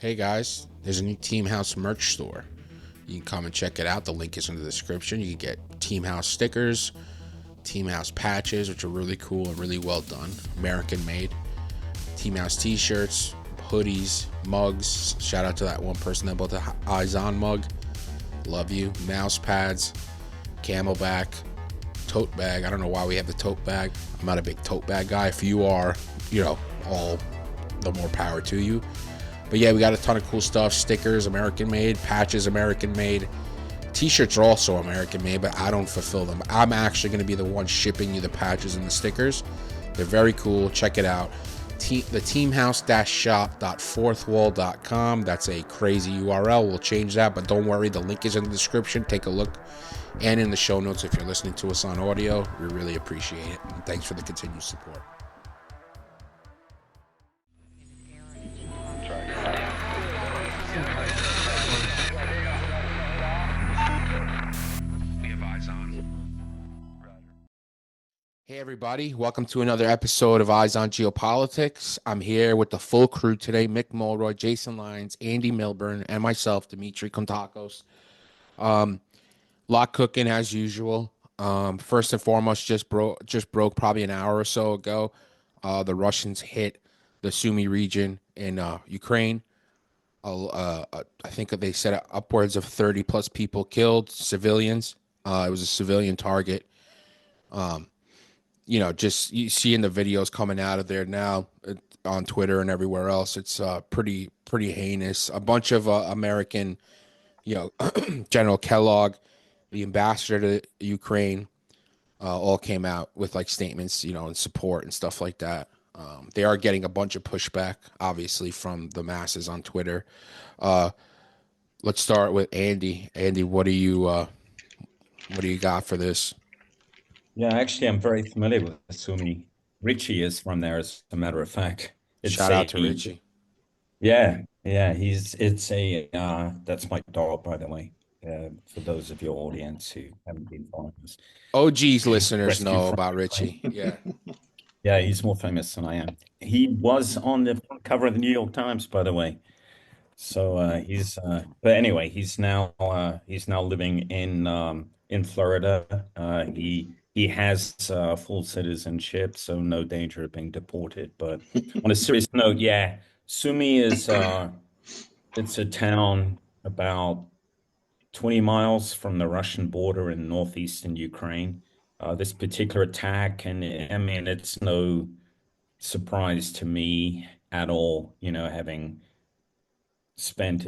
Hey guys, there's a new Team House merch store. You can come and check it out. The link is in the description. You can get Team House stickers, Team House patches, which are really cool and really well done, American made. Team House t-shirts, hoodies, mugs. Shout out to that one person that bought the Eyes On mug. Love you. Mouse pads, Camelback, tote bag. I don't know why we have the tote bag. I'm not a big tote bag guy. If you are, all the more power to you. But yeah, we got a ton of cool stuff. Stickers, American made. Patches, American made. T-shirts are also American made, but I don't fulfill them. I'm actually going to be the one shipping you the patches and the stickers. They're very cool. Check it out. The teamhouse-shop.fourthwall.com. That's a crazy URL. We'll change that, but don't worry. The link is in the description. Take a look. And in the show notes if you're listening to us on audio. We really appreciate it. And thanks for the continued support. Hey everybody, welcome to another episode of Eyes on Geopolitics. I'm here with the full crew today, Mick Mulroy, Jason Lyons, Andy Milburn, and myself, Dimitri Kontakos. Lot cooking as usual. First and foremost, just broke probably an hour or so ago. The Russians hit the Sumy region in Ukraine. I think they said upwards of 30 plus people killed, civilians. It was a civilian target. Just you seeing the videos coming out of there now on Twitter and everywhere else. It's pretty heinous. A bunch of American, General Kellogg, the ambassador to Ukraine, all came out with like statements, in support and stuff like that. They are getting a bunch of pushback, obviously, from the masses on Twitter. Let's start with Andy. Andy, what do you got for this? Yeah, actually, I'm very familiar with Sumy. Richie is from there, as a matter of fact. Shout out to Richie. That's my dog, by the way, for those of your audience who haven't been following us. OG's listeners know about Richie. Yeah. Yeah, he's more famous than I am. He was on the front cover of the New York Times, by the way. So but anyway, he's now living in Florida. He has full citizenship, so no danger of being deported. But on a serious note, yeah, Sumy is it's a town about 20 miles from the Russian border in northeastern Ukraine. This particular attack, and I mean, it's no surprise to me at all, having spent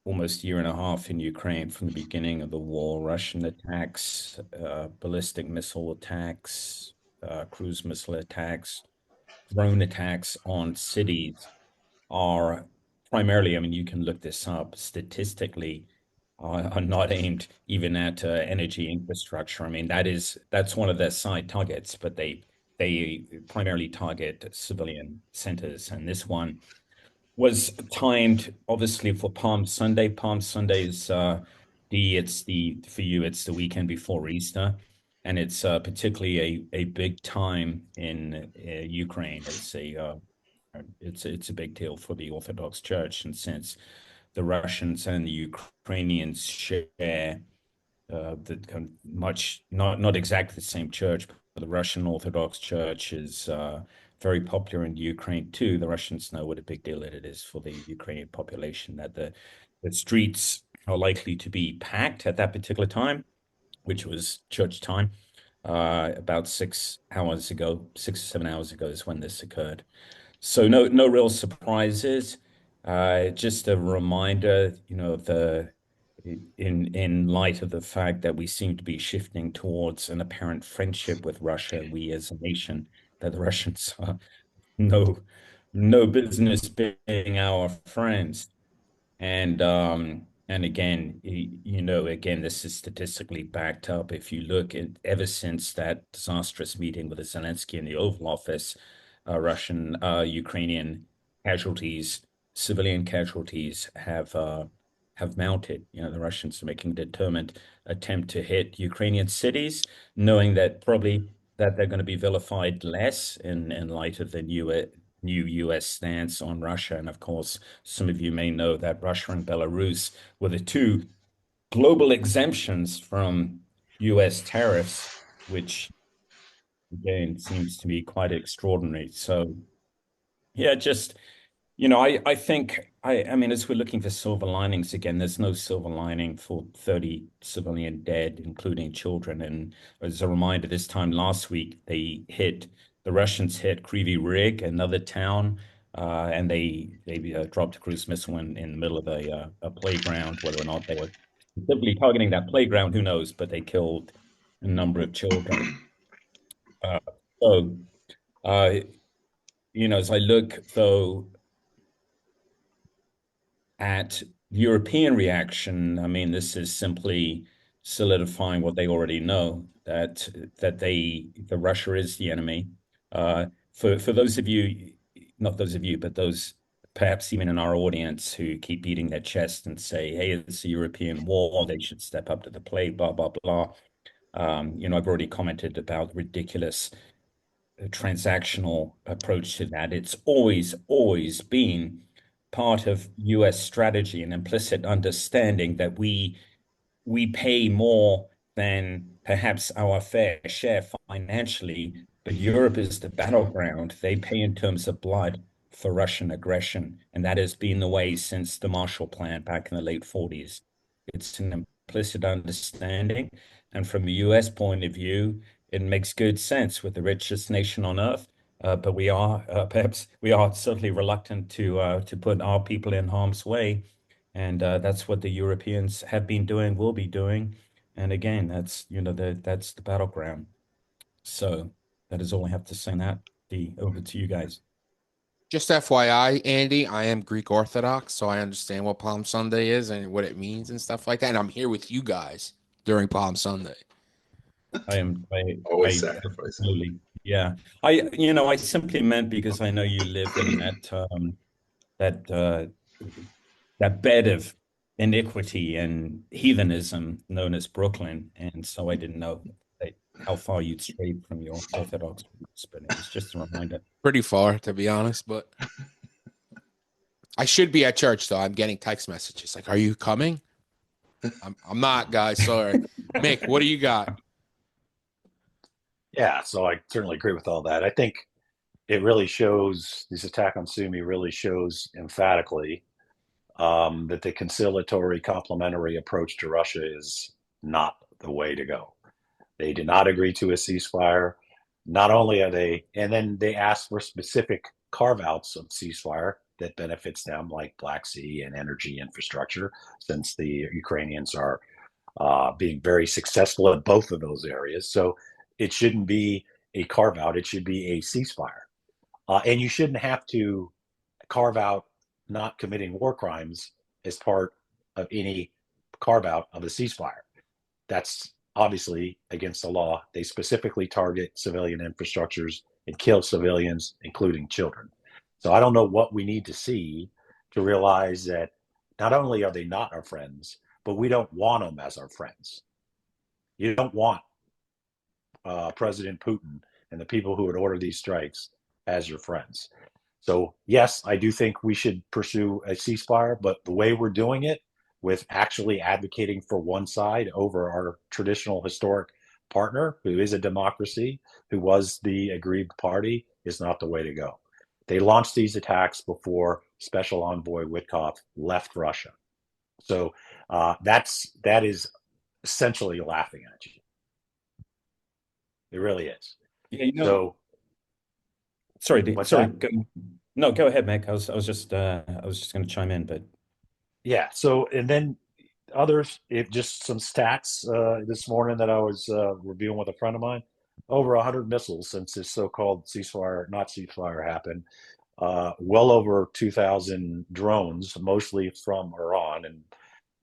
almost a year and a half in Ukraine from the beginning of the war. Russian attacks, ballistic missile attacks, cruise missile attacks, drone attacks on cities are primarily, I mean, you can look this up statistically, are not aimed even at energy infrastructure. I mean, that's one of their side targets, but they primarily target civilian centers. And this one was timed obviously for Palm Sunday. Palm Sunday is for you, it's the weekend before Easter, and it's particularly a big time in Ukraine. It's a big deal for the Orthodox Church, and since the Russians and the Ukrainians share not exactly the same church, but the Russian Orthodox Church is very popular in Ukraine too. The Russians know what a big deal it is for the Ukrainian population, that the streets are likely to be packed at that particular time, which was church time. About 6 or 7 hours ago is when this occurred. So no real surprises. Just a reminder, in light of the fact that we seem to be shifting towards an apparent friendship with Russia, we as a nation, that the Russians are no business being our friends. And again, again, this is statistically backed up. If you look at ever since that disastrous meeting with Zelensky in the Oval Office, Russian, Ukrainian casualties, civilian casualties have mounted. The Russians are making a determined attempt to hit Ukrainian cities, knowing that probably that they're going to be vilified less in light of the new US stance on Russia. And of course, some of you may know that Russia and Belarus were the two global exemptions from US tariffs, which again seems to be quite extraordinary. So, yeah, just I think I mean, as we're looking for silver linings again, there's no silver lining for 30 civilian dead, including children. And as a reminder, this time last week, the Russians hit Kryvyi Rih, another town, and they dropped a cruise missile in the middle of a playground. Whether or not they were specifically targeting that playground, who knows? But they killed a number of children. Uh, so, uh, as I look though at European reaction, I mean, this is simply solidifying what they already know, that Russia is the enemy. For those of you, not those of you, but those perhaps even in our audience who keep beating their chest and say, "Hey, it's a European war; they should step up to the plate." Blah blah blah. I've already commented about the ridiculous transactional approach to that. It's always been part of US strategy, an implicit understanding that we pay more than perhaps our fair share financially, but Europe is the battleground. They pay in terms of blood for Russian aggression, and that has been the way since the Marshall Plan back in the late 40s. It's an implicit understanding, and from a US point of view, it makes good sense with the richest nation on earth. But we are perhaps we are certainly reluctant to put our people in harm's way, and that's what the Europeans have been doing, will be doing. And again, that's the battleground. So that is all I have to say on that. Over to you guys. Just FYI, Andy, I am Greek Orthodox, so I understand what Palm Sunday is and what it means and stuff like that. And I'm here with you guys during Palm Sunday. Always I sacrificing. absolutely, yeah. I simply meant because I know you live in that that bed of iniquity and heathenism known as Brooklyn, and so I didn't know how far you'd strayed from your Orthodox roots, but it was just a reminder. Pretty far, to be honest, but I should be at church, though. I'm getting text messages like, "Are you coming?" I'm not, guys. Sorry. Mick, what do you got? Yeah, so I certainly agree with all that. I think it really shows this attack on Sumy really shows emphatically that the conciliatory, complementary approach to Russia is not the way to go. They did not agree to a ceasefire. Not only are they, and then they asked for specific carve outs of ceasefire that benefits them, like Black Sea and energy infrastructure, since the Ukrainians are being very successful in both of those areas. So it shouldn't be a carve out, it should be a ceasefire. And you shouldn't have to carve out not committing war crimes as part of any carve out of a ceasefire. That's obviously against the law. They specifically target civilian infrastructures and kill civilians, including children. So I don't know what we need to see to realize that not only are they not our friends, but we don't want them as our friends. You don't want President Putin and the people who would order these strikes as your friends. So, yes, I do think we should pursue a ceasefire, but the way we're doing it, with actually advocating for one side over our traditional historic partner, who is a democracy, who was the aggrieved party, is not the way to go. They launched these attacks before Special Envoy Witkoff left Russia. So that is essentially laughing at you. It really is. Yeah, so sorry, no, go ahead, Mick. I was just going to chime in, but yeah. So and then others, just some stats this morning that I was reviewing with a friend of mine. Over 100 missiles since this so-called ceasefire, not ceasefire, happened. Well over 2,000 drones, mostly from Iran,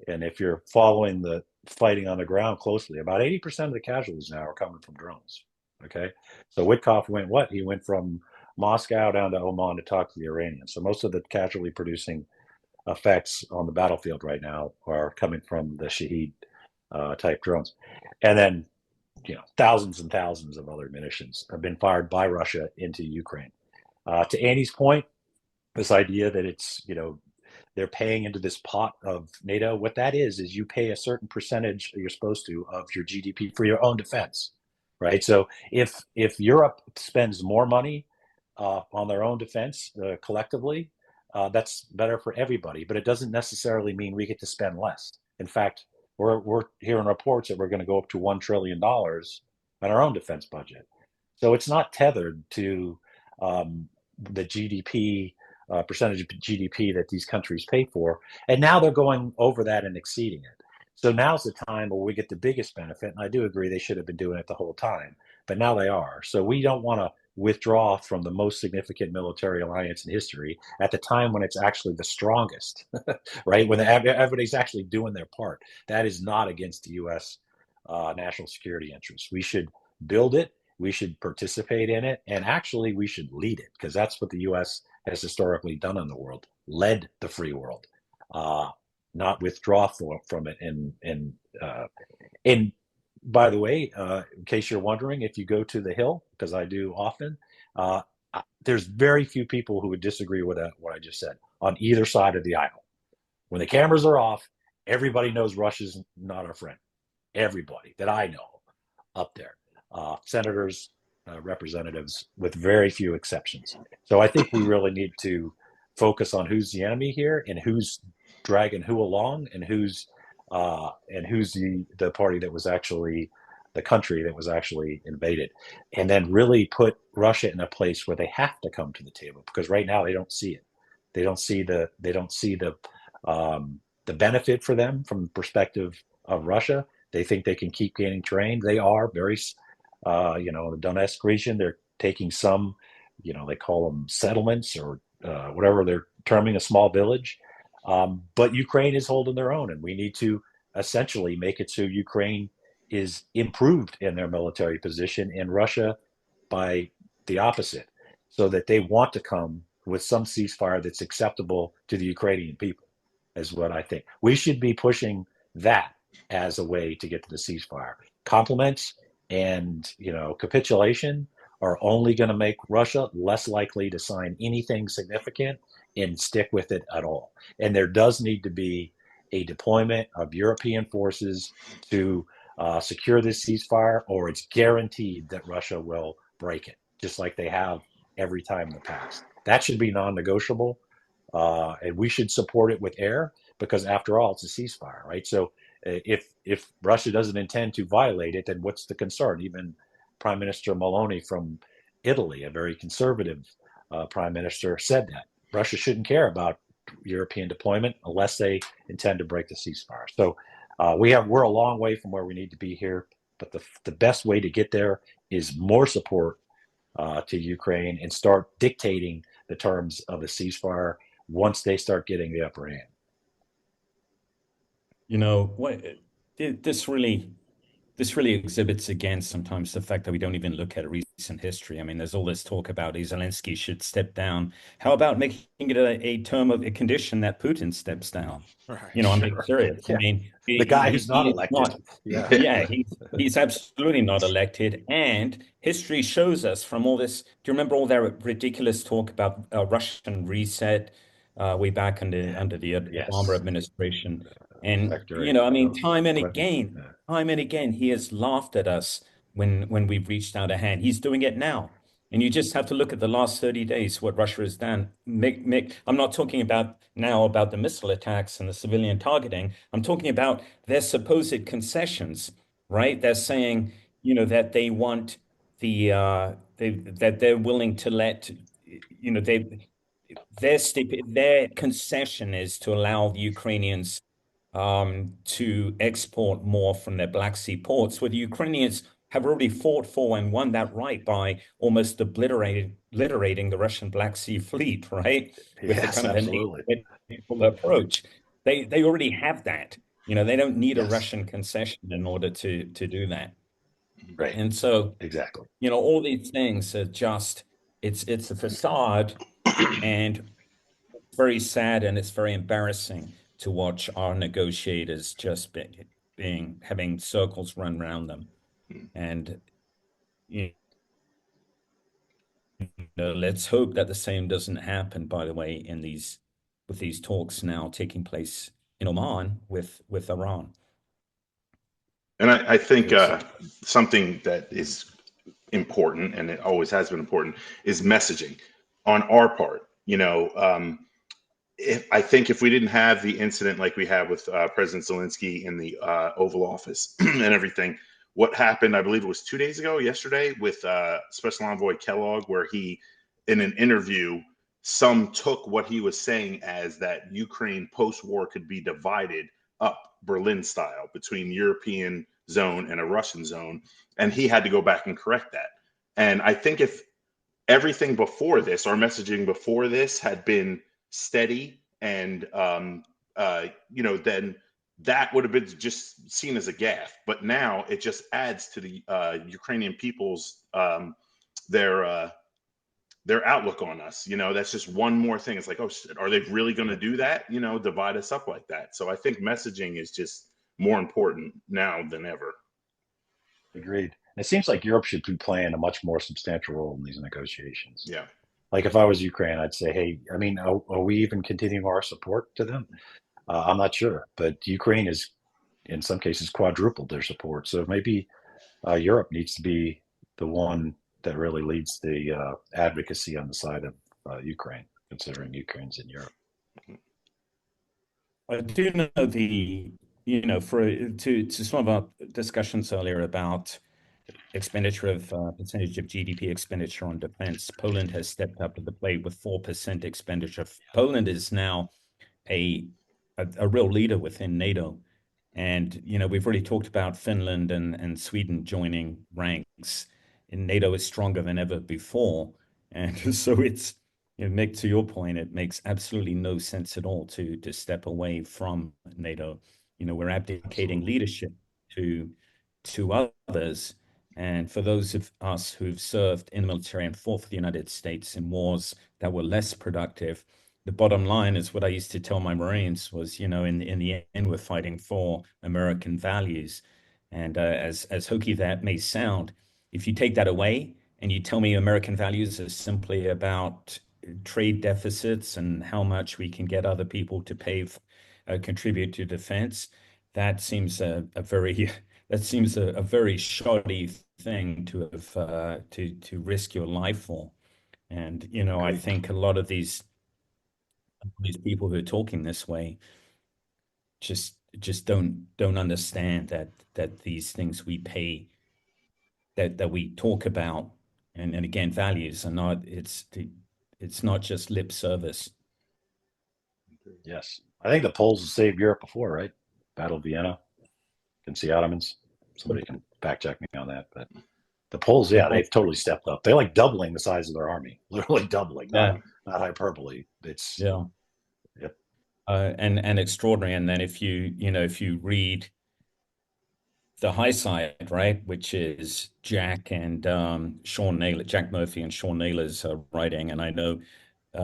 and if you're following the fighting on the ground closely, about 80% of the casualties now are coming from drones. Okay, so Witkoff went what? He went from Moscow down to Oman to talk to the Iranians. So most of the casualty producing effects on the battlefield right now are coming from the Shahed type drones. And then, thousands and thousands of other munitions have been fired by Russia into Ukraine. To Andy's point, this idea that it's, they're paying into this pot of NATO. What that is you pay a certain percentage, you're supposed to, of your GDP for your own defense, right? So if Europe spends more money on their own defense collectively, that's better for everybody. But it doesn't necessarily mean we get to spend less. In fact, we're hearing reports that we're going to go up to $1 trillion on our own defense budget. So it's not tethered to the GDP percentage of GDP that these countries pay for. And now they're going over that and exceeding it. So now's the time where we get the biggest benefit. And I do agree they should have been doing it the whole time, but now they are. So we don't want to withdraw from the most significant military alliance in history at the time when it's actually the strongest, right? When everybody's actually doing their part. That is not against the U.S. National security interests. We should build it. We should participate in it. And actually, we should lead it, because that's what the U.S. has historically done in the world, led the free world, not withdraw from it. And by the way, in case you're wondering, if you go to the Hill, because I do often, there's very few people who would disagree with what I just said on either side of the aisle. When the cameras are off, everybody knows Russia's not our friend. Everybody that I know up there, senators, representatives, with very few exceptions. So I think we really need to focus on who's the enemy here and who's dragging who along, and who's the party that was actually the country that was actually invaded, and then really put Russia in a place where they have to come to the table, because right now they don't see it. They don't see the benefit for them from the perspective of Russia. They think they can keep gaining terrain. They are very, the Donetsk region, they're taking some, they call them settlements or whatever they're terming a small village. But Ukraine is holding their own, and we need to essentially make it so Ukraine is improved in their military position, and Russia by the opposite, so that they want to come with some ceasefire that's acceptable to the Ukrainian people, is what I think. We should be pushing that as a way to get to the ceasefire. Compliments and capitulation are only going to make Russia less likely to sign anything significant and stick with it at all. And there does need to be a deployment of European forces to secure this ceasefire, or it's guaranteed that Russia will break it, just like they have every time in the past. That should be non-negotiable, and we should support it with air, because after all, it's a ceasefire, right? So if Russia doesn't intend to violate it, then what's the concern? Even Prime Minister Meloni from Italy, a very conservative prime minister, said that Russia shouldn't care about European deployment unless they intend to break the ceasefire. So we're a long way from where we need to be here, but the best way to get there is more support to Ukraine, and start dictating the terms of the ceasefire once they start getting the upper hand. This really exhibits again sometimes the fact that we don't even look at recent history. I mean, there's all this talk about Zelensky should step down. How about making it a term of a condition that Putin steps down? Right. I'm being serious. Yeah. I mean, The guy who's not elected. He's absolutely not elected. And history shows us from all this. Do you remember all that ridiculous talk about Russian reset way back under the Obama administration? And time and again, he has laughed at us when we've reached out a hand. He's doing it now. And you just have to look at the last 30 days, what Russia has done. Mick, I'm not talking about the missile attacks and the civilian targeting. I'm talking about their supposed concessions, right? They're saying, that they want that they're willing to let, their concession is to allow the Ukrainians to export more from their Black Sea ports, where the Ukrainians have already fought for and won that right by almost obliterating the Russian Black Sea fleet, right? With Yes, the kind absolutely. of an approach. They already have that. They don't need a Yes. Russian concession in order to do that. Right. And so, exactly. All these things are just, it's a facade, and it's very sad, and it's very embarrassing to watch our negotiators just having circles run around them. And let's hope that the same doesn't happen, by the way, with these talks now taking place in Oman with Iran. And I think something that is important, and it always has been important, is messaging on our part. I think if we didn't have the incident like we had with President Zelensky in the Oval Office and everything, what happened, I believe it was 2 days ago, yesterday, with Special Envoy Kellogg, where he, in an interview, some took what he was saying as that Ukraine post-war could be divided up Berlin style between European zone and a Russian zone. And he had to go back and correct that. And I think if everything before this, our messaging before this had been steady and, then that would have been just seen as a gaffe. But now it just adds to the Ukrainian people's, their outlook on us. That's just one more thing. It's like, oh, are they really going to do that? Divide us up like that. So I think messaging is just more important now than ever. Agreed. It seems like Europe should be playing a much more substantial role in these negotiations. Yeah. Like if I was Ukraine, I'd say, hey, are we even continuing our support to them? I'm not sure, but Ukraine is, in some cases, quadrupled their support. So maybe Europe needs to be the one that really leads the advocacy on the side of Ukraine, considering Ukraine's in Europe. I do know to some of our discussions earlier about expenditure of percentage of GDP expenditure on defense, Poland has stepped up to the plate with 4% expenditure. Poland is now a real leader within NATO. And, we've already talked about Finland and Sweden joining ranks. And NATO is stronger than ever before. And so it's, Mick, to your point, it makes absolutely no sense at all to step away from NATO. We're abdicating leadership to others. And for those of us who've served in the military and fought for the United States in wars that were less productive, the bottom line is what I used to tell my Marines was, in the end, we're fighting for American values. And as hokey that may sound, if you take that away and you tell me American values are simply about trade deficits and how much we can get other people to contribute to defense, that seems a very shoddy thing to have to risk your life for. And I think a lot of these people who are talking this way just don't understand that these things we pay, that we talk about, and again, values are not, it's not just lip service. Yes. I think the Poles have saved Europe before, right? Battle of Vienna against the Ottomans. Somebody can fact check me on that, but the Poles, they've totally stepped up. They're like doubling the size of their army, literally doubling, not hyperbole. It's yep. And extraordinary. And then if you read the high side, right, which is Jack and Sean Naylor, Jack Murphy and Sean Naylor's writing, and I know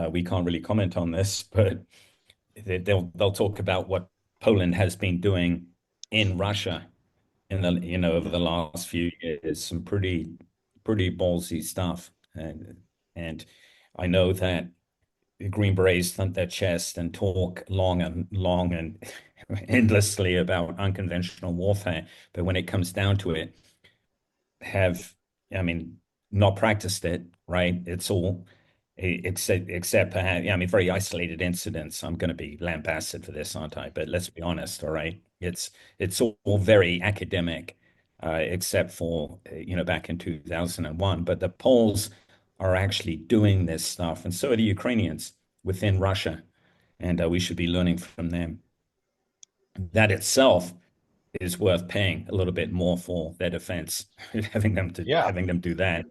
we can't really comment on this, but they'll talk about what Poland has been doing in Russia in the over the last few years, some pretty ballsy stuff, and I know that the Green Berets thump their chest and talk long and endlessly about unconventional warfare, but when it comes down to it, not practiced it, right? It's all except perhaps, very isolated incidents. I'm going to be lambasted for this, aren't I? But let's be honest, all right? It's all very academic, except for, back in 2001. But the Poles are actually doing this stuff, and so are the Ukrainians within Russia, and we should be learning from them. That itself is worth paying a little bit more for their defense, having them do that.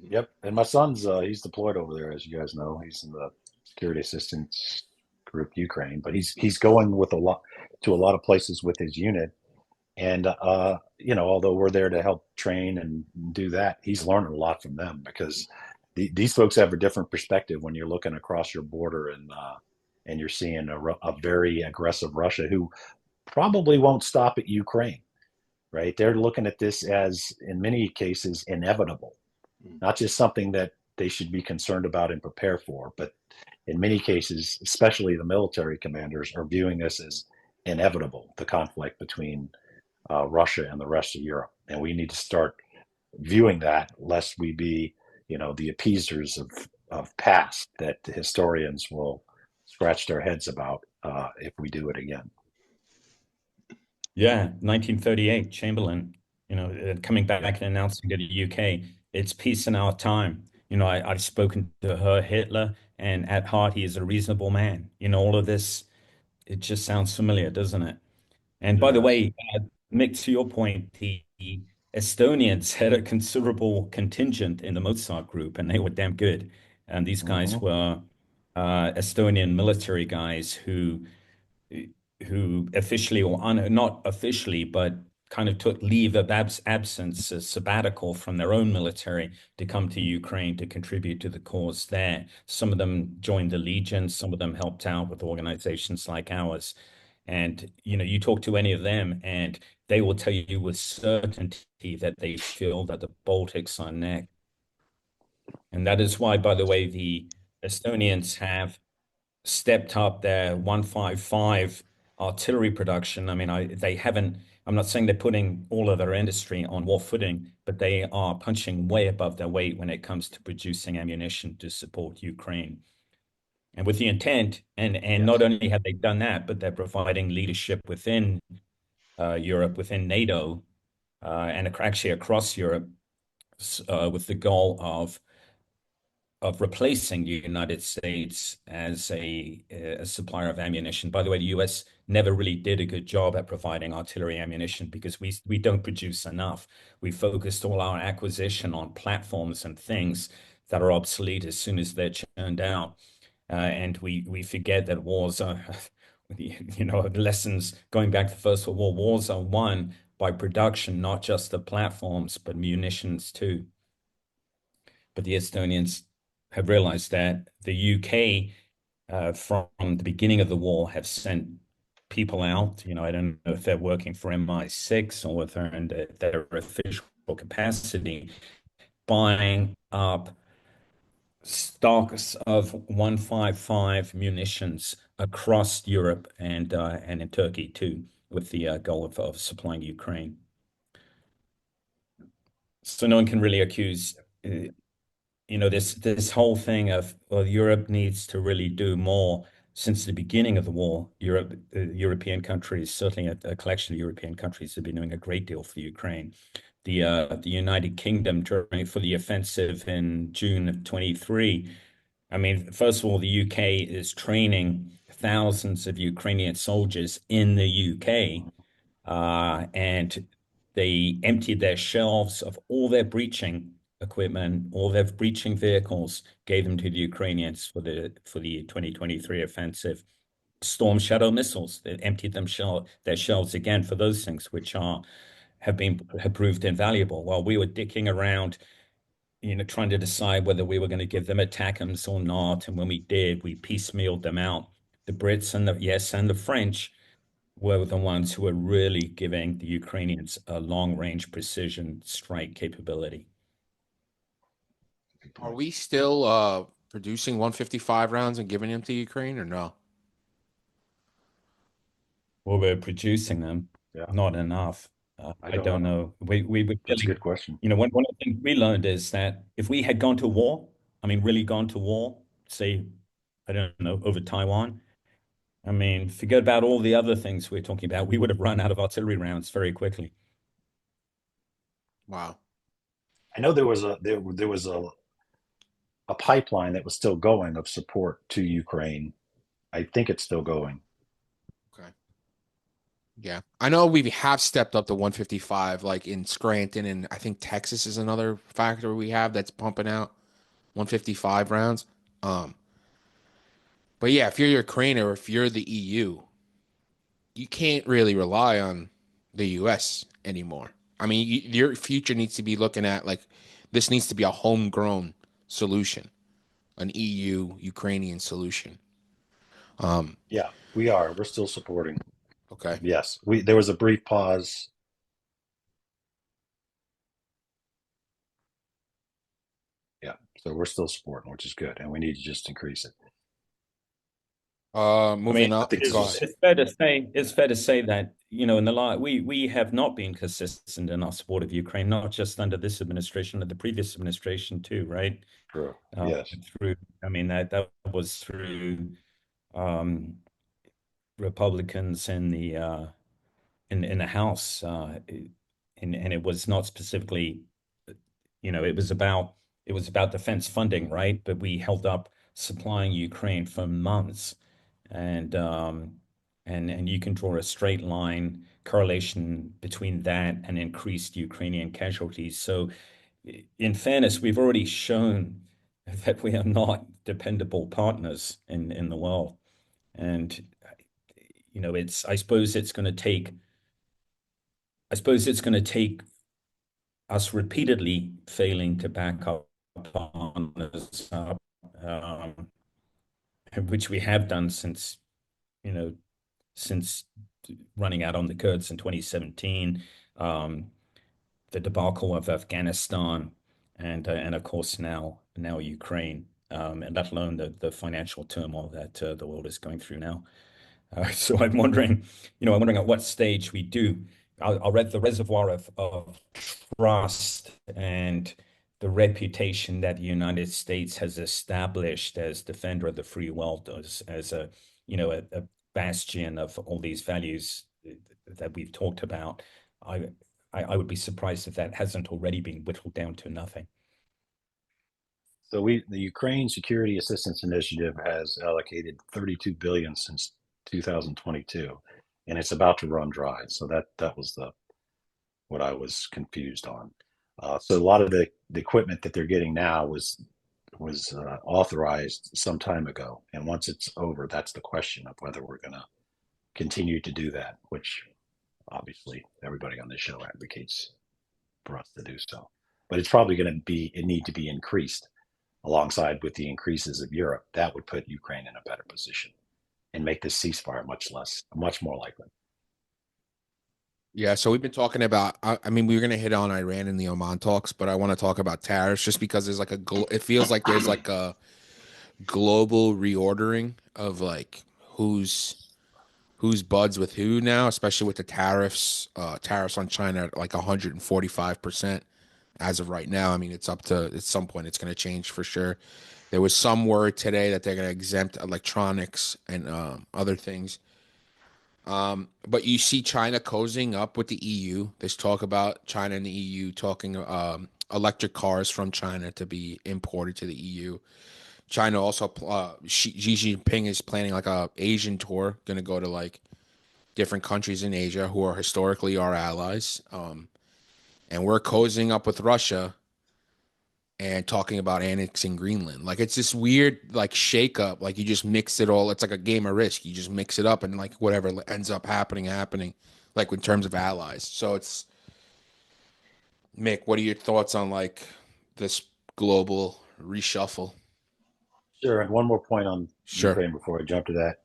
Yep. And my son's he's deployed over there, as you guys know. He's in the security assistance group Ukraine, but he's going to a lot of places with his unit. And although we're there to help train and do that, he's learning a lot from them, because these folks have a different perspective when you're looking across your border and you're seeing a very aggressive Russia who probably won't stop at Ukraine, right? They're looking at this as, in many cases, inevitable, not just something that they should be concerned about and prepare for. But in many cases, especially the military commanders, are viewing this as inevitable, the conflict between Russia and the rest of Europe. And we need to start viewing that, lest we be, the appeasers of past that the historians will scratch their heads about if we do it again. Yeah, 1938, Chamberlain, coming back and announcing to the UK, it's peace in our time. I've spoken to her, Hitler, and at heart, he is a reasonable man. All of this, it just sounds familiar, doesn't it? And by the way, Mick, to your point, the Estonians had a considerable contingent in the Mozart group, and they were damn good. And these guys were Estonian military guys who officially or not officially, but kind of took leave of absence, a sabbatical from their own military to come to Ukraine to contribute to the cause there. Some of them joined the Legion, some of them helped out with organizations like ours. And, you talk to any of them and they will tell you with certainty that they feel that the Baltics are next. And that is why, by the way, the Estonians have stepped up their 155 artillery production. I mean, they haven't, I'm not saying they're putting all of their industry on war footing, but they are punching way above their weight when it comes to producing ammunition to support Ukraine. And with the intent, and not only have they done that, but they're providing leadership within Europe, within NATO, and actually across Europe, with the goal of replacing the United States as a supplier of ammunition. By the way, the US never really did a good job at providing artillery ammunition because we don't produce enough. We focused all our acquisition on platforms and things that are obsolete as soon as they're churned out. And we forget that wars are, lessons going back to the First World War, wars are won by production, not just the platforms, but munitions too. But the Estonians have realized that the UK, from the beginning of the war, have sent people out. I don't know if they're working for MI6 or if they're in their official capacity, buying up stocks of 155 munitions across Europe and in Turkey too, with the goal of supplying Ukraine. So no one can really accuse this whole thing of, well, Europe needs to really do more. Since the beginning of the war, European countries, certainly a collection of European countries, have been doing a great deal for Ukraine. The United Kingdom for the offensive in June of 23. I mean, first of all, the UK is training thousands of Ukrainian soldiers in the UK, and they emptied their shelves of all their breaching equipment, all their breaching vehicles, gave them to the Ukrainians for the 2023 offensive. Storm Shadow missiles, they emptied their shelves again for those things, which have proved invaluable. While we were dicking around, trying to decide whether we were going to give them ATACMS or not, and when we did, we piecemealed them out. The Brits and the French were the ones who were really giving the Ukrainians a long-range precision strike capability. Are we still producing 155 rounds and giving them to Ukraine or no? Well, we're producing them, not enough. I don't know. We would That's a good question. one of the things we learned is that if we had gone to war, I mean, really gone to war, say, I don't know, over Taiwan, I mean, forget about all the other things we're talking about. We would have run out of artillery rounds very quickly. Wow. I know there was a pipeline that was still going of support to Ukraine. I think it's still going. Okay. Yeah. I know we have stepped up to 155, like in Scranton, and I think Texas is another factor we have that's pumping out 155 rounds. But yeah, if you're Ukraine or if you're the EU, you can't really rely on the US anymore. I mean, your future needs to be looking at this needs to be a homegrown solution, an EU Ukrainian solution. Yeah, we are. We're still supporting. Okay. Yes, there was a brief pause. Yeah, So we're still supporting, which is good, and we need to just increase it. Moving up. It's, Go ahead. it's fair to say that, you know, in the last, we have not been consistent in our support of Ukraine, not just under this administration, but the previous administration too, right? True. Yes. That was through Republicans in the House, and it was not specifically, you know, it was about defense funding, right? But we held up supplying Ukraine for months, and you can draw a straight line correlation between that and increased Ukrainian casualties. So, in fairness, we've already shown that we are not dependable partners in the world, and you know, I suppose it's going to take us repeatedly failing to back up partners, which we have done since, you know, since running out on the Kurds in 2017, the debacle of Afghanistan, and of course now Ukraine, and let alone the financial turmoil that the world is going through now. So I'm wondering at what stage we do. I'll read the reservoir of trust and the reputation that the United States has established as defender of the free world, as a bastion of all these values that we've talked about. I would be surprised if that hasn't already been whittled down to nothing. So the Ukraine Security Assistance Initiative has allocated $32 billion since 2022, and it's about to run dry. So that was what I was confused on. So a lot of the equipment that they're getting now was authorized some time ago, and once it's over, that's the question of whether we're going to continue to do that, which obviously everybody on this show advocates for us to do so. But it's probably going to need to be increased alongside with the increases of Europe. That would put Ukraine in a better position and make this ceasefire much more likely. Yeah, so we've been talking about, I mean, we were going to hit on Iran in the Oman talks, but I want to talk about tariffs just because there's like it feels like there's like a global reordering of like who's buds with who now, especially with the tariffs on China at like 145% as of right now. I mean, it's up to, at some point it's going to change for sure. There was some word today that they're going to exempt electronics and other things. But you see China cozying up with the EU. There's talk about China and the EU talking electric cars from China to be imported to the EU. China also, Xi Jinping is planning like a Asian tour, going to go to like different countries in Asia who are historically our allies. And we're cozying up with Russia and talking about annexing Greenland. Like, it's this weird like shake up. Like, you just mix it all. It's like a game of Risk. You just mix it up and like whatever ends up happening, like in terms of allies. So it's, Mick, what are your thoughts on like this global reshuffle? Sure. And one more point on Sure. Ukraine before I jump to that.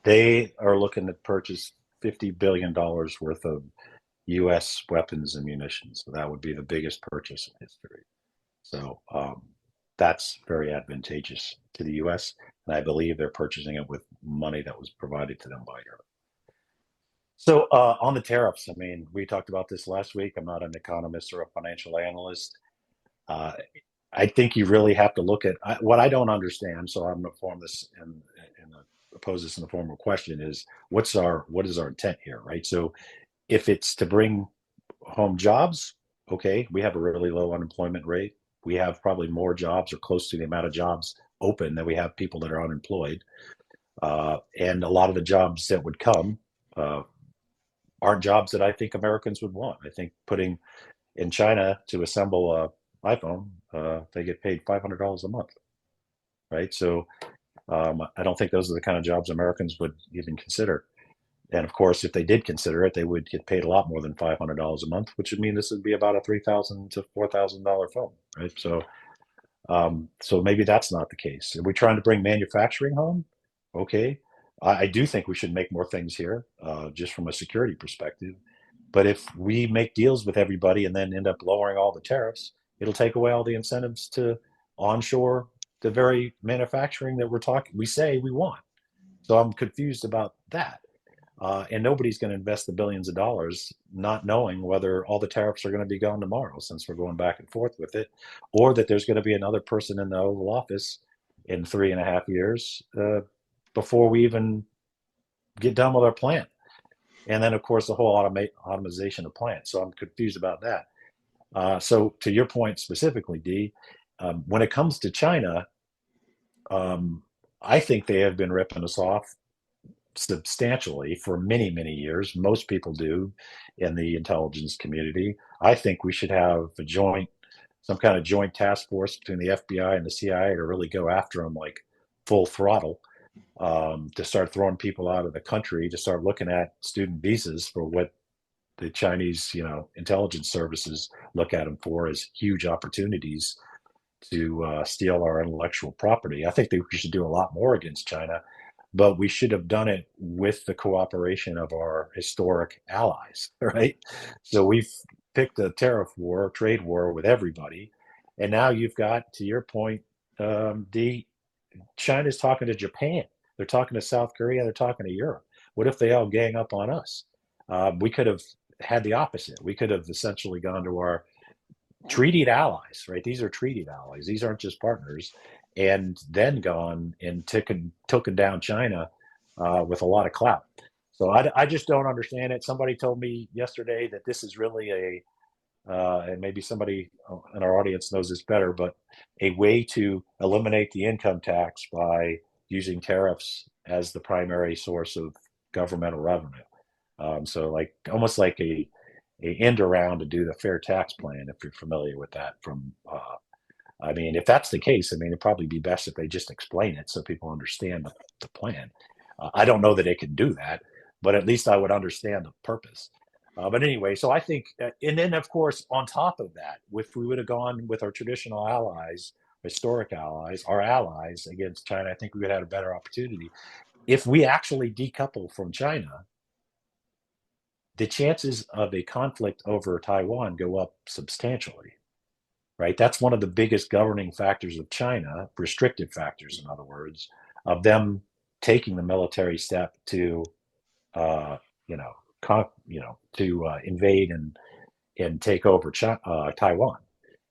They are looking to purchase $50 billion worth of U.S. weapons and munitions. So that would be the biggest purchase in history. So that's very advantageous to the U.S. And I believe they're purchasing it with money that was provided to them by Europe. So on the tariffs, I mean, we talked about this last week. I'm not an economist or a financial analyst. I think you really have to look at what I don't understand. So I'm going to form this and pose this in the form of a question: is what is our intent here, right? So if it's to bring home jobs, okay, we have a really low unemployment rate. We have probably more jobs or close to the amount of jobs open than we have people that are unemployed. And a lot of the jobs that would come aren't jobs that I think Americans would want. I think putting in China to assemble an iPhone, they get paid $500 a month, right? So I don't think those are the kind of jobs Americans would even consider. And of course, if they did consider it, they would get paid a lot more than $500 a month, which would mean this would be about a $3,000 to $4,000 phone, right? So, so maybe that's not the case. Are we trying to bring manufacturing home? Okay, I do think we should make more things here, just from a security perspective. But if we make deals with everybody and then end up lowering all the tariffs, it'll take away all the incentives to onshore the very manufacturing that we say we want. So I'm confused about that. And nobody's going to invest the billions of dollars not knowing whether all the tariffs are going to be gone tomorrow, since we're going back and forth with it, or that there's going to be another person in the Oval Office in 3.5 years before we even get done with our plant. And then, of course, the whole automation of plants. So I'm confused about that. So to your point specifically, D, when it comes to China, I think they have been ripping us off substantially for many, many years. Most people do in the intelligence community. I think we should have some kind of joint task force between the FBI and the CIA to really go after them like full throttle, to start throwing people out of the country, to start looking at student visas for what the Chinese, intelligence services look at them for as huge opportunities to steal our intellectual property. I think that we should do a lot more against China, but we should have done it with the cooperation of our historic allies, right? So we've picked a trade war with everybody. And now you've got, to your point, China's talking to Japan. They're talking to South Korea. They're talking to Europe. What if they all gang up on us? We could have had the opposite. We could have essentially gone to our treated allies, right? These are treated allies. These aren't just partners. And then gone and taken down China with a lot of clout. So I just don't understand it. Somebody told me yesterday that this is really and maybe somebody in our audience knows this better, but a way to eliminate the income tax by using tariffs as the primary source of governmental revenue. So like almost like a end around to do the fair tax plan, if you're familiar with that from if that's the case, it'd probably be best if they just explain it so people understand the plan. I don't know that it can do that, but at least I would understand the purpose. But anyway, so I think, and then of course, on top of that, if we would have gone with our traditional allies, historic allies, our allies against China, I think we would have had a better opportunity. If we actually decouple from China, the chances of a conflict over Taiwan go up substantially. Right, that's one of the biggest governing factors of China, restrictive factors, in other words, of them taking the military step to, invade and take over Taiwan,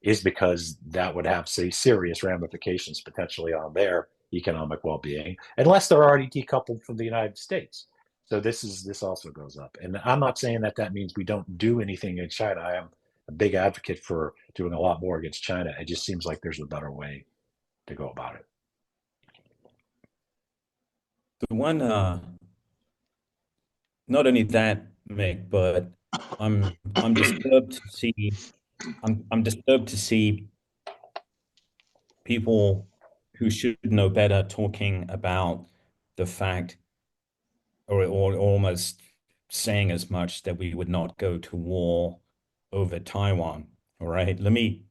is because that would have, say, serious ramifications potentially on their economic well-being, unless they're already decoupled from the United States. So this also goes up, and I'm not saying that means we don't do anything in China. I am a big advocate for doing a lot more against China. It just seems like there's a better way to go about it. The one, not only that, Mick, but I'm disturbed to see I'm disturbed to see people who should know better talking about the fact, or almost saying as much, that we would not go to war over Taiwan. All right, let me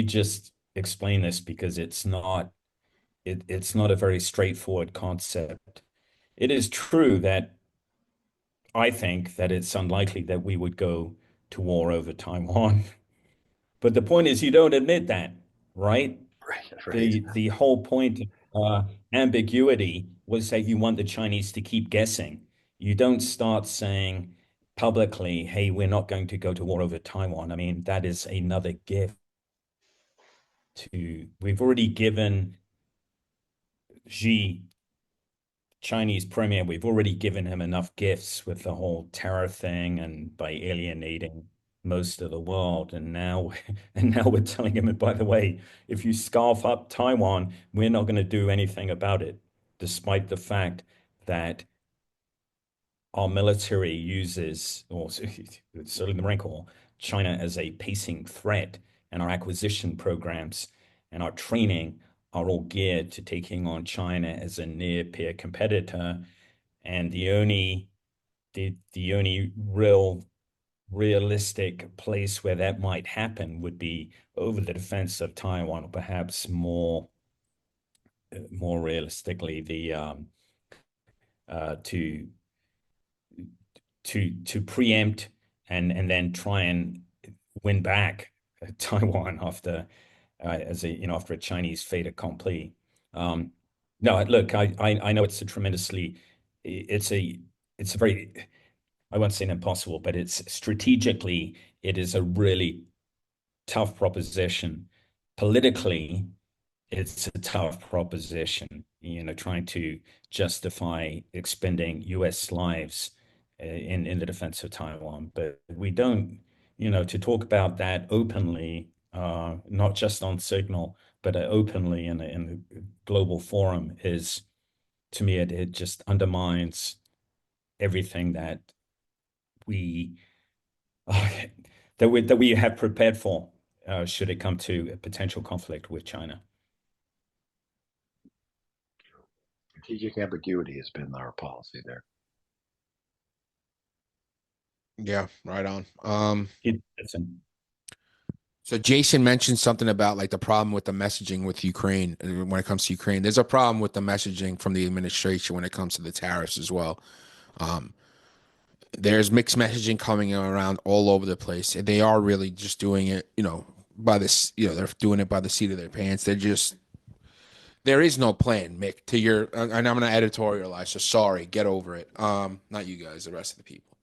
just explain this, because it's not a very straightforward concept. It is true that I think that it's unlikely that we would go to war over Taiwan. But the point is, you don't admit that, right? Right. The whole point of ambiguity was that you want the Chinese to keep guessing. You don't start saying publicly, hey, we're not going to go to war over Taiwan. That is another gift we've already given Xi, Chinese premier, we've already given him enough gifts with the whole tariff thing and by alienating most of the world. And now we're telling him, and by the way, if you scarf up Taiwan, we're not going to do anything about it, despite the fact that our military uses, or certainly the Marine Corps, China as a pacing threat, and our acquisition programs and our training are all geared to taking on China as a near peer competitor. And the only realistic place where that might happen would be over the defense of Taiwan, or perhaps more realistically, to preempt and then try and win back Taiwan after as a, after a Chinese fait accompli. No, look, I know it's a tremendously, it's a very, I won't say an impossible, but it's strategically, it is a really tough proposition. Politically, it's a tough proposition, trying to justify expending U.S. lives in the defense of Taiwan. But we don't, to talk about that openly, not just on Signal, but openly in a global forum is, to me, it just undermines everything that we that we have prepared for should it come to a potential conflict with China. Strategic ambiguity has been our policy there. Yeah, right on. Listen, So Jason mentioned something about like the problem with the messaging with Ukraine when it comes to Ukraine. There's a problem with the messaging from the administration when it comes to the tariffs as well. There's mixed messaging coming around all over the place, and they are really just doing it, by this, they're doing it by the seat of their pants. There is no plan, Mick, and I'm going to editorialize, so sorry, get over it. Not you guys, the rest of the people.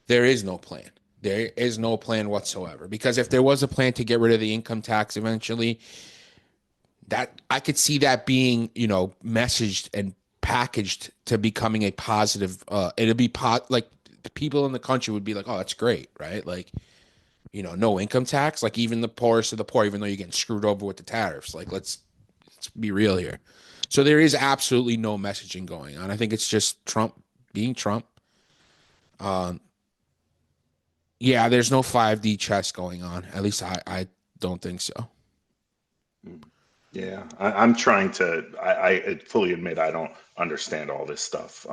There is no plan. There is no plan whatsoever, because if there was a plan to get rid of the income tax eventually, that I could see that being, messaged and packaged to becoming a positive. It'll be like the people in the country would be like, "Oh, that's great, right?" Like, no income tax. Like even the poorest of the poor, even though you're getting screwed over with the tariffs. Like let's be real here. So there is absolutely no messaging going on. I think it's just Trump being Trump. Yeah, there's no 5D chess going on. At least I don't think so. Yeah, I'm trying to. I fully admit I don't understand all this stuff.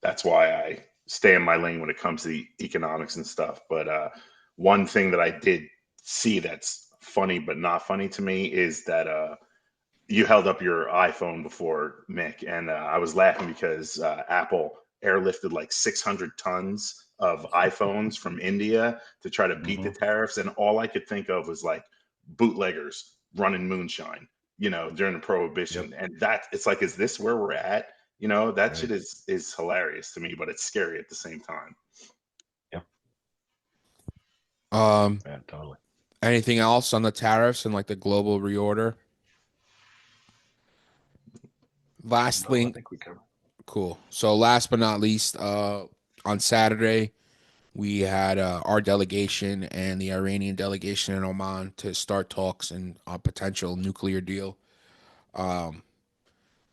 That's why I stay in my lane when it comes to the economics and stuff. But one thing that I did see that's funny but not funny to me is that you held up your iPhone before, Mick, and I was laughing because Apple airlifted like 600 tons of iPhones from India to try to beat the tariffs, and all I could think of was like bootleggers running moonshine, during the prohibition. Yep. And that it's like, is this where we're at? That shit is hilarious to me, but it's scary at the same time. Yeah, totally. Anything else on the tariffs and like the global reorder? Last I thing, think we covered. cool. So last but not least, on Saturday, we had our delegation and the Iranian delegation in Oman to start talks and a potential nuclear deal.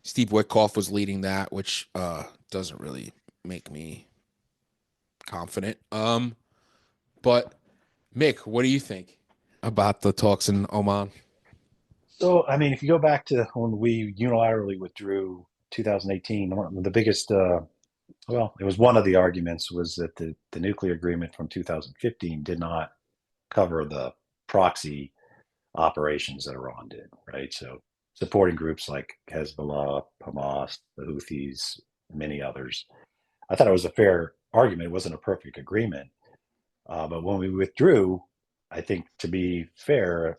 Steve Witkoff was leading that, which doesn't really make me confident. But Mick, what do you think about the talks in Oman? So, I mean, if you go back to when we unilaterally withdrew 2018, one of the biggest, well, it was one of the arguments was that the nuclear agreement from 2015 did not cover the proxy operations that Iran did, right? So supporting groups like Hezbollah, Hamas, the Houthis, many others. I thought it was a fair argument. It wasn't a perfect agreement. But when we withdrew, I think to be fair,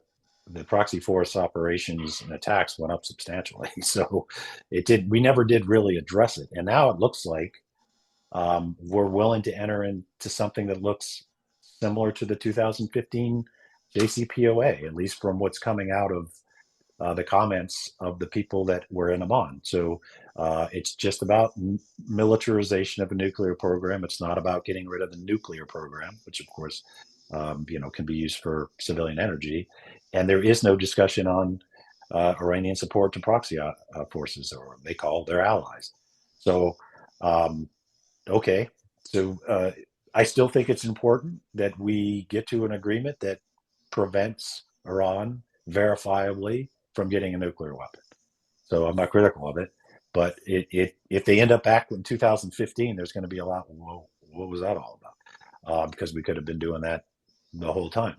the proxy force operations and attacks went up substantially. So we never did really address it. And now it looks like we're willing to enter into something that looks similar to the 2015 JCPOA, at least from what's coming out of the comments of the people that were in Amman. So it's just about militarization of a nuclear program. It's not about getting rid of the nuclear program, which of course, can be used for civilian energy. And there is no discussion on Iranian support to proxy forces, or they call their allies. So, okay. So I still think it's important that we get to an agreement that prevents Iran verifiably from getting a nuclear weapon. So I'm not critical of it, but if they end up back in 2015, there's going to be a lot. Whoa, what was that all about? Because we could have been doing that the whole time.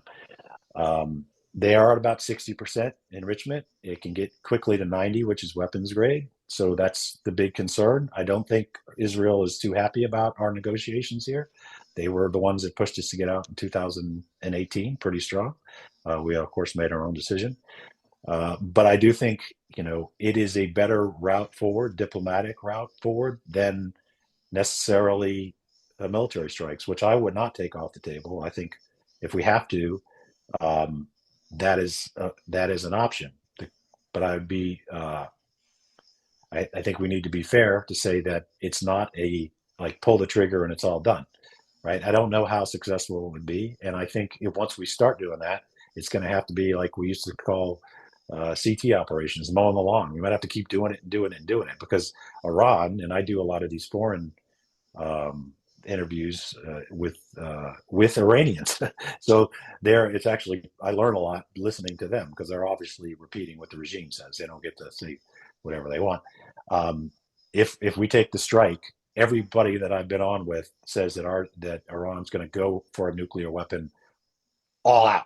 They are at about 60% enrichment. It can get quickly to 90, which is weapons grade. So that's the big concern. I don't think Israel is too happy about our negotiations here. They were the ones that pushed us to get out in 2018, pretty strong. We, of course, made our own decision. But I do think, it is a better route forward, diplomatic route forward, than necessarily military strikes, which I would not take off the table. I think if we have to, that is an option. But I would be, I think we need to be fair to say that it's not a like pull the trigger and it's all done, right? I don't know how successful it would be, and I think once we start doing that, it's going to have to be like we used to call CT operations, mowing the lawn. We might have to keep doing it and doing it and doing it, because Iran, and I do a lot of these foreign interviews with Iranians. So it's actually, I learn a lot listening to them, because they're obviously repeating what the regime says. They don't get to say whatever they want. If we take the strike, everybody that I've been on with says that Iran's going to go for a nuclear weapon all out.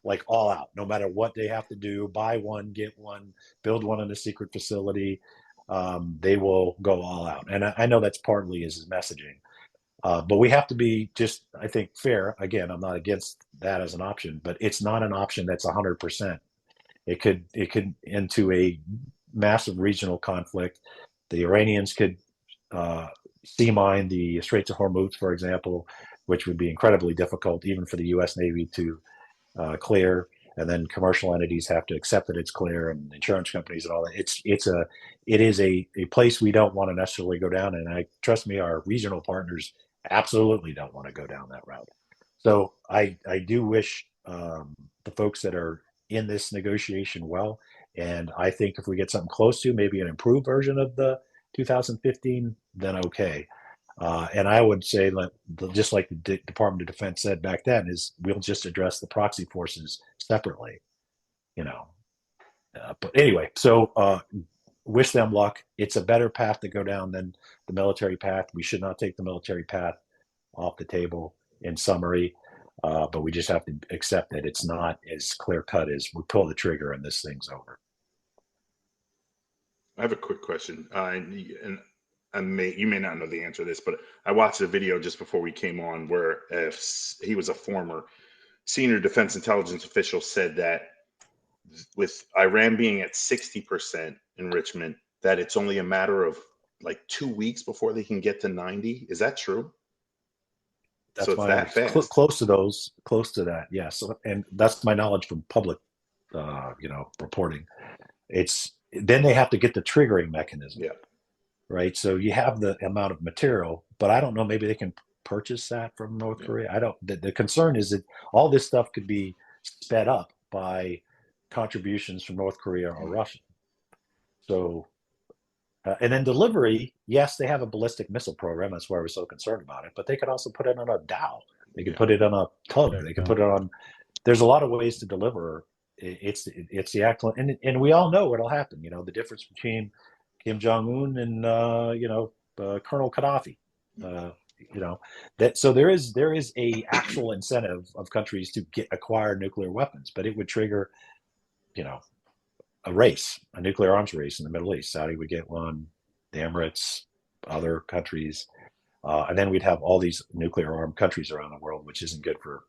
Like all out, no matter what they have to do, buy one, get one, build one in a secret facility, they will go all out. And I know that's partly his messaging, but we have to be just, I think, fair. Again, I'm not against that as an option, but it's not an option that's 100%. It could into a massive regional conflict. The Iranians could sea mine the Straits of Hormuz, for example, which would be incredibly difficult even for the U.S. Navy to clear, and then commercial entities have to accept that it's clear, and insurance companies and all that. It is a place we don't want to necessarily go down, and trust me, our regional partners absolutely don't want to go down that route. So I do wish the folks that are in this negotiation well, and I think if we get something close to maybe an improved version of the 2015, then okay. And I would say, just like the Department of Defense said back then, is we'll just address the proxy forces separately, But anyway, so wish them luck. It's a better path to go down than the military path. We should not take the military path off the table, in summary, but we just have to accept that it's not as clear cut as we pull the trigger and this thing's over. I have a quick question, and you may not know the answer to this, but I watched a video just before we came on where he was a former senior defense intelligence official, said that with Iran being at 60% enrichment, that it's only a matter of like 2 weeks before they can get to 90. Is that true? That's so it's that fast. Close to that, yes. And that's my knowledge from public, reporting. Then they have to get the triggering mechanism. Yeah. Right. So you have the amount of material, but I don't know, maybe they can purchase that from North Korea. The concern is that all this stuff could be sped up by contributions from North Korea or Russia. So, and then delivery, yes, they have a ballistic missile program. That's why we're so concerned about it, but they could also put it on a dhow. They could put it on a tug. They could put it on, there's a lot of ways to deliver. It's the actual, and we all know what'll happen. The difference between Kim Jong-un and Colonel Gaddafi, so there is a actual incentive of countries to acquire nuclear weapons, but it would trigger, a nuclear arms race in the Middle East. Saudi would get one, the Emirates, other countries, and then we'd have all these nuclear armed countries around the world, which isn't good for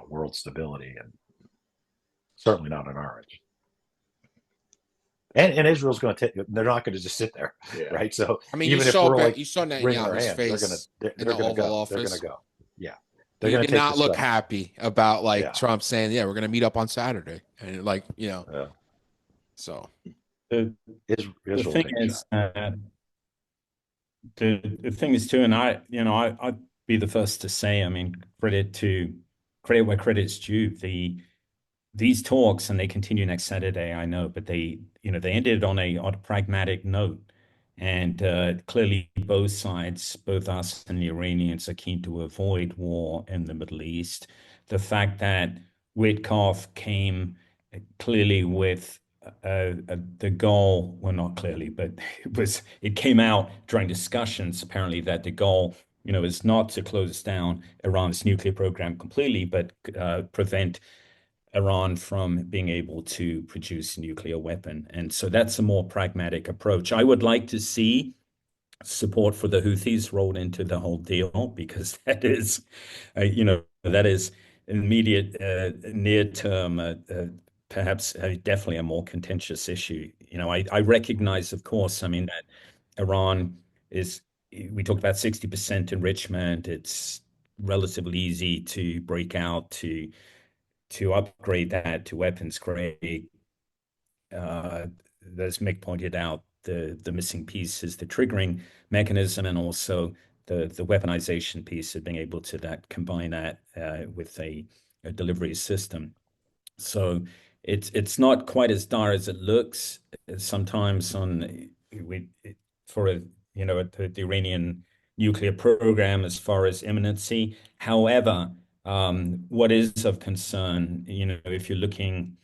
world stability, and certainly not in our age. And Israel's going to take. They're not going to just sit there, right? So I mean, even you saw Netanyahu's face they're going to go. They're going to go. Yeah, they're going to not look steps. happy about Trump saying, "Yeah, we're going to meet up on Saturday," and So the thing is, the thing is too, and I'd be the first to say, I mean, credit where credit's due. These talks, and they continue next Saturday, I know, but they ended on a pragmatic note, and clearly both sides, both us and the Iranians, are keen to avoid war in the Middle East. The fact that Witkoff came clearly with the goal, well, not clearly, but it came out during discussions apparently that the goal, is not to close down Iran's nuclear program completely, but prevent Iran from being able to produce a nuclear weapon. And so that's a more pragmatic approach. I would like to see support for the Houthis rolled into the whole deal, because that is, that is immediate, near term, perhaps definitely a more contentious issue. I recognize, of course, I mean, that Iran is, we talked about 60% enrichment. It's relatively easy to break out, to upgrade that to weapons grade. As Mick pointed out, the missing piece is the triggering mechanism, and also the weaponization piece of being able to combine that with a delivery system. So it's not quite as dire as it looks sometimes for the Iranian nuclear program as far as imminency. However, what is of concern, if you're looking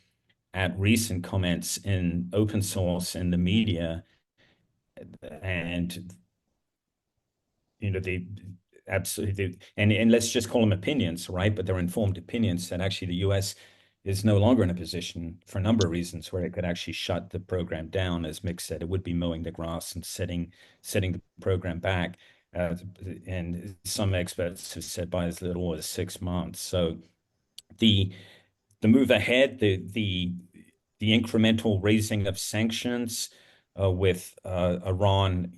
at recent comments in open source in the media, and they absolutely, and let's just call them opinions, right? But they're informed opinions, that actually the US is no longer in a position, for a number of reasons, where it could actually shut the program down. As Mick said, it would be mowing the grass and setting the program back. And some experts have said by as little as 6 months. So the move ahead, the incremental raising of sanctions, with Iran,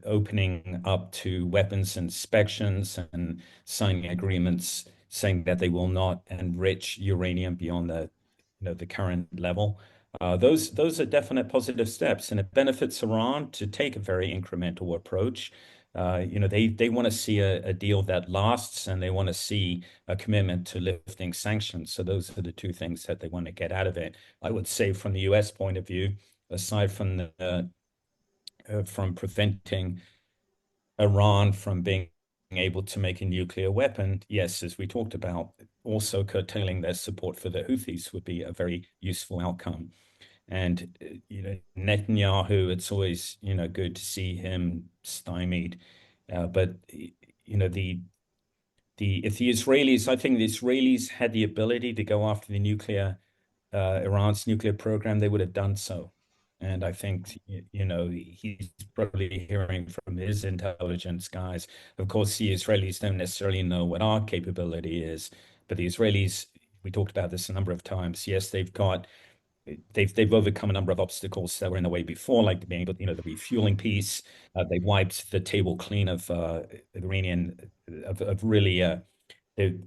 opening up to weapons inspections and signing agreements saying that they will not enrich uranium beyond the current level. Those are definite positive steps, and it benefits Iran to take a very incremental approach. They want to see a deal that lasts, and they want to see a commitment to lifting sanctions. So those are the two things that they want to get out of it. I would say, from the US point of view, aside from from preventing Iran from being able to make a nuclear weapon, yes, as we talked about, also curtailing their support for the Houthis would be a very useful outcome. And Netanyahu, it's always good to see him stymied, but if the Israelis, I think the Israelis had the ability to go after Iran's nuclear program, they would have done so. And I think, he's probably hearing from his intelligence guys. Of course, the Israelis don't necessarily know what our capability is, but the Israelis, we talked about this a number of times. Yes, they've overcome a number of obstacles that were in the way before, like being able, the refueling piece. They wiped the table clean of Iranian, of really the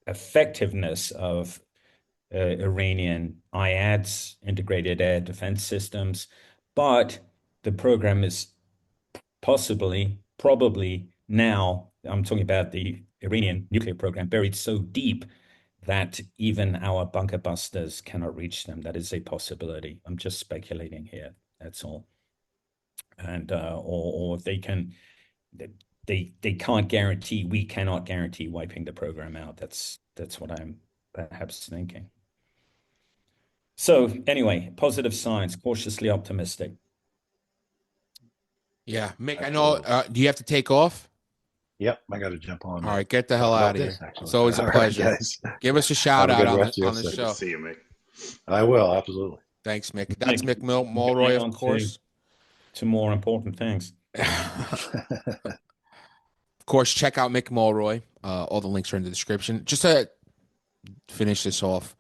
effectiveness of Iranian IADS, integrated air defense systems. But the program is probably now, I'm talking about the Iranian nuclear program, buried so deep that even our bunker busters cannot reach them. That is a possibility. I'm just speculating here. That's all. And or they can't guarantee. We cannot guarantee wiping the program out. That's what I'm perhaps thinking. So anyway, positive signs, cautiously optimistic. Yeah, Mick, I know. Do you have to take off? Yep, I got to jump on. All right, get the hell out of here. It's always a pleasure. Right, give us a shout out on the show. See you, Mick. I will, absolutely. Thanks, Mick. That's Mick Mulroy, of course. To more important things. Of course, check out Mick Mulroy. All the links are in the description. Just to finish this off,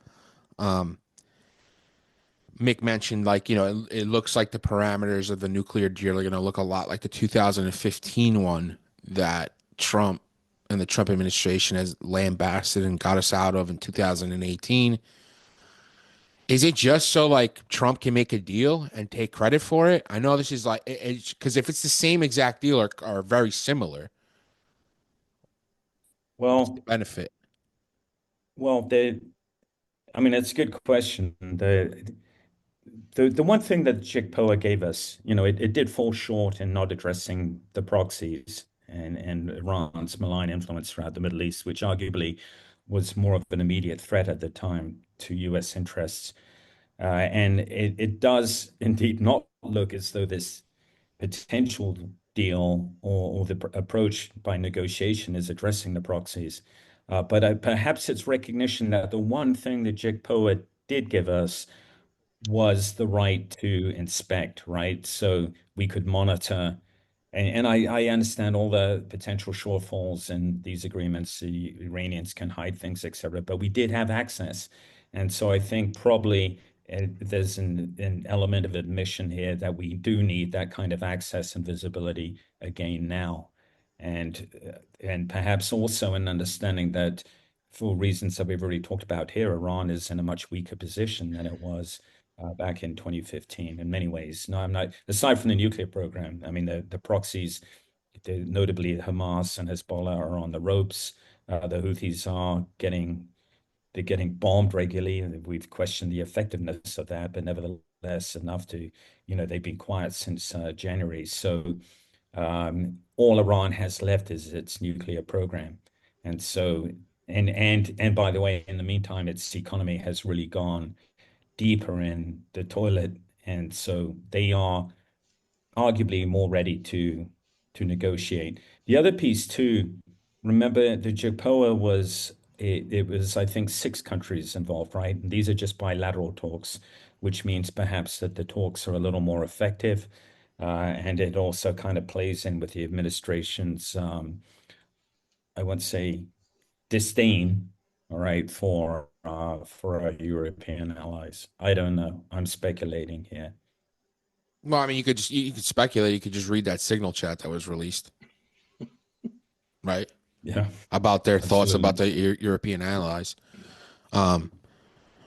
Mick mentioned, it looks like the parameters of the nuclear deal are going to look a lot like the 2015 one that Trump and the Trump administration has lambasted and got us out of in 2018. Is it just so Trump can make a deal and take credit for it? I know this is because if it's the same exact deal or very similar, well, the benefit. Well, it's a good question. The one thing that JICPOA gave us, it did fall short in not addressing the proxies and Iran's malign influence throughout the Middle East, which arguably was more of an immediate threat at the time to US interests. And it does indeed not look as though this potential deal or the approach by negotiation is addressing the proxies. But perhaps it's recognition that the one thing that JICPOA did give us was the right to inspect, right? So we could monitor. And I understand all the potential shortfalls in these agreements. The Iranians can hide things, etc. But we did have access. And so I think probably there's an element of admission here that we do need that kind of access and visibility again now. And perhaps also an understanding that for reasons that we've already talked about here, Iran is in a much weaker position than it was back in 2015 in many ways. No, I'm not, aside from the nuclear program, I mean, the proxies, notably Hamas and Hezbollah, are on the ropes. The Houthis are they're getting bombed regularly. We've questioned the effectiveness of that, but nevertheless enough to, they've been quiet since January. So all Iran has left is its nuclear program. And so, and by the way, in the meantime, its economy has really gone deeper in the toilet, and so they are arguably more ready to negotiate. The other piece too, remember the JPOA was it was I think 6 countries involved, right? And these are just bilateral talks, which means perhaps that the talks are a little more effective, and it also kind of plays in with the administration's I won't say disdain, all right, for our European allies. I don't know. I'm speculating here. Well, I mean, you could speculate. You could just read that signal chat that was released, right? Yeah, About their thoughts absolutely. about the European allies.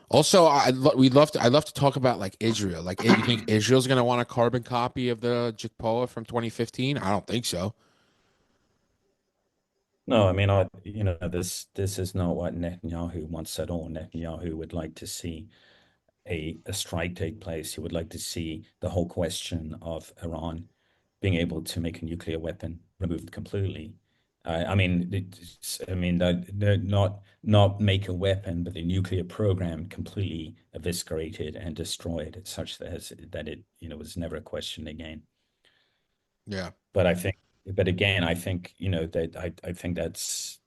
Also, I'd love to talk about like Israel. Like, you think Israel's going to want a carbon copy of the JPOA from 2015? I don't think so. No, I mean, this is not what Netanyahu wants at all. Netanyahu would like to see a strike take place. He would like to see the whole question of Iran being able to make a nuclear weapon removed completely. I mean, not make a weapon, but the nuclear program completely eviscerated and destroyed, such that it was never questioned again. Yeah. But again, I think that I think that's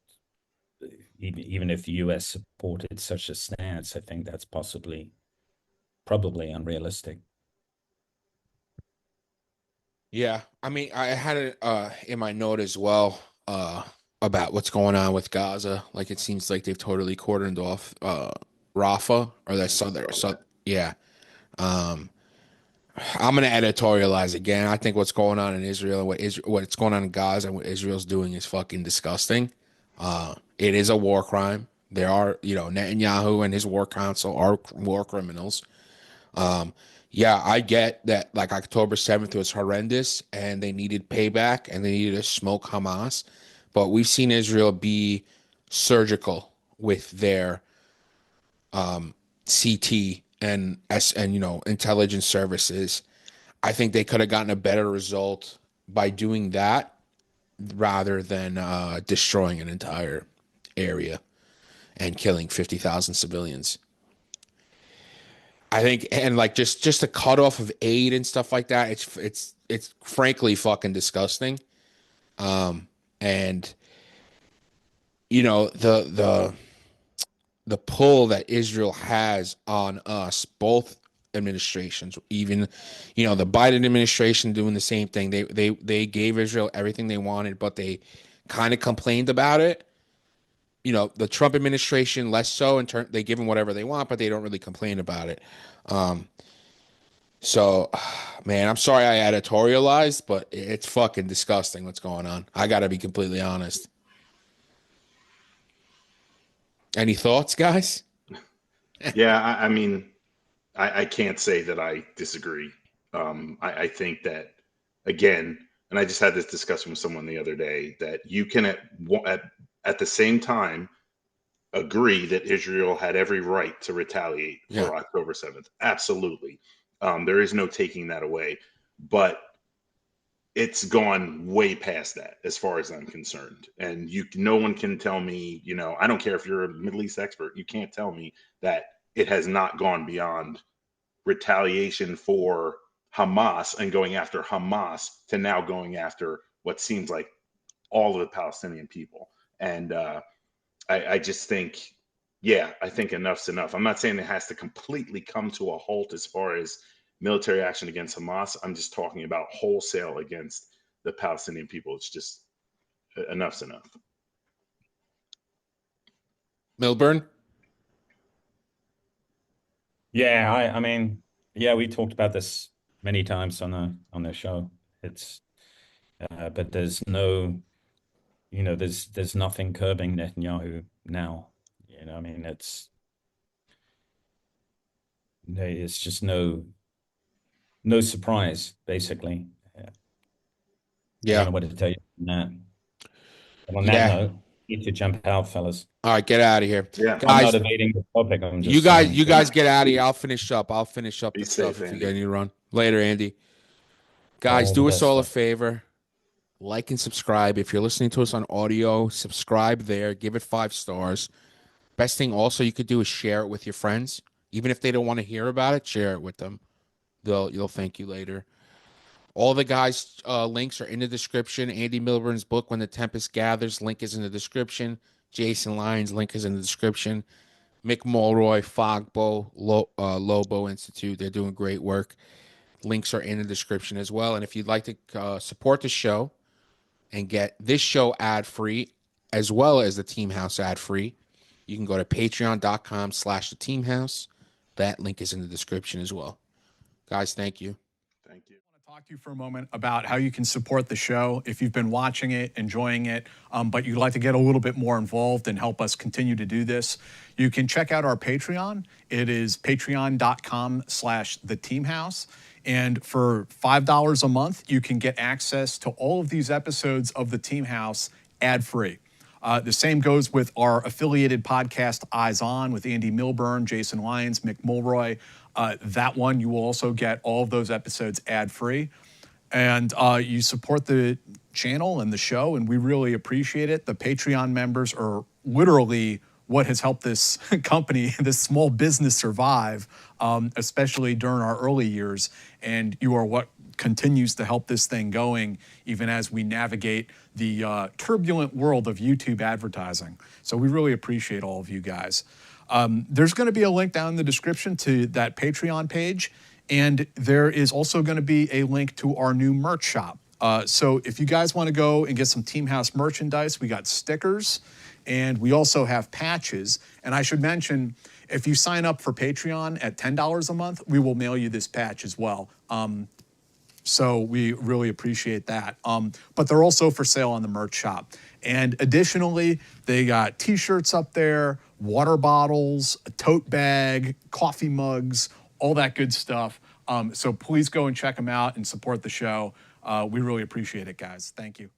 even if the U.S. supported such a stance, I think that's probably unrealistic. Yeah. I mean, I had it in my note as well about what's going on with Gaza. Like, it seems like they've totally cordoned off Rafah, or that southern. So yeah. Um, I'm gonna editorialize again. I think what's going on in Israel and what's going on in Gaza and what Israel's doing is fucking disgusting. It is a war crime. There are, Netanyahu and his war council are war criminals. Yeah, I get that. Like, October 7th was horrendous, and they needed payback, and they needed to smoke Hamas. But we've seen Israel be surgical with their CT and intelligence services. I think they could have gotten a better result by doing that rather than destroying an entire area and killing 50,000 civilians. I think, and like just a cutoff of aid and stuff like that. It's frankly fucking disgusting. And the pull that Israel has on us, both administrations, even the Biden administration doing the same thing. They gave Israel everything they wanted, but they kind of complained about it. The Trump administration less so. In turn, they give them whatever they want, but they don't really complain about it. So, man, I'm sorry I editorialized, but it's fucking disgusting what's going on. I got to be completely honest. Any thoughts, guys? Yeah, I mean, I can't say that I disagree. I think that, again, and I just had this discussion with someone the other day, that you can at the same time agree that Israel had every right to retaliate for October 7th. Absolutely. There is no taking that away. But it's gone way past that as far as I'm concerned. And no one can tell me, I don't care if you're a Middle East expert, you can't tell me that it has not gone beyond retaliation for Hamas and going after Hamas to now going after what seems like all of the Palestinian people. And I just think yeah, I think enough's enough. I'm not saying it has to completely come to a halt as far as military action against Hamas. I'm just talking about wholesale against the Palestinian people. It's just enough's enough. Milburn? Yeah, I mean, yeah, we talked about this many times on the show. It's but there's no, there's nothing curbing Netanyahu now. I mean, it's just no surprise, basically. I Yeah. don't know what to tell you on that. But on that Yeah. note, need to jump out, fellas. All right, get out of here. Yeah. I'm Guys, not evading the topic. I'm just you saying. guys get out of here. I'll finish up Be the safe, stuff if you Andy. get any run. Later, Andy. Guys, All do the us best, all a stuff. favor. Like and subscribe. If you're listening to us on audio, subscribe there. Give it 5 stars. Best thing also you could do is share it with your friends. Even if they don't want to hear about it, share it with them. You'll thank you later. All the guys' links are in the description. Andy Milburn's book, When the Tempest Gathers, link is in the description. Jason Lyons, link is in the description. Mick Mulroy, Fogbow, Lobo Institute, they're doing great work. Links are in the description as well. And if you'd like to support the show and get this show ad-free as well as the Team House ad-free, you can go to patreon.com/theteamhouse. That link is in the description as well. Guys, thank you. Thank you. I want to talk to you for a moment about how you can support the show if you've been watching it, enjoying it, but you'd like to get a little bit more involved and help us continue to do this. You can check out our Patreon. It is patreon.com/theteamhouse. And for $5 a month, you can get access to all of these episodes of the Team House ad-free. The same goes with our affiliated podcast, Eyes On, with Andy Milburn, Jason Lyons, Mick Mulroy. That one, you will also get all of those episodes ad-free. And you support the channel and the show, and we really appreciate it. The Patreon members are literally what has helped this company, this small business survive, especially during our early years. And you are what continues to help this thing going, even as we navigate the turbulent world of YouTube advertising. So we really appreciate all of you guys. There's going to be a link down in the description to that Patreon page, and there is also going to be a link to our new merch shop. So if you guys want to go and get some Team House merchandise, we got stickers, and we also have patches. And I should mention, if you sign up for Patreon at $10 a month, we will mail you this patch as well. So we really appreciate that. But they're also for sale on the merch shop. And additionally, they got t-shirts up there, water bottles, a tote bag, coffee mugs, all that good stuff. So please go and check them out and support the show. We really appreciate it, guys. Thank you.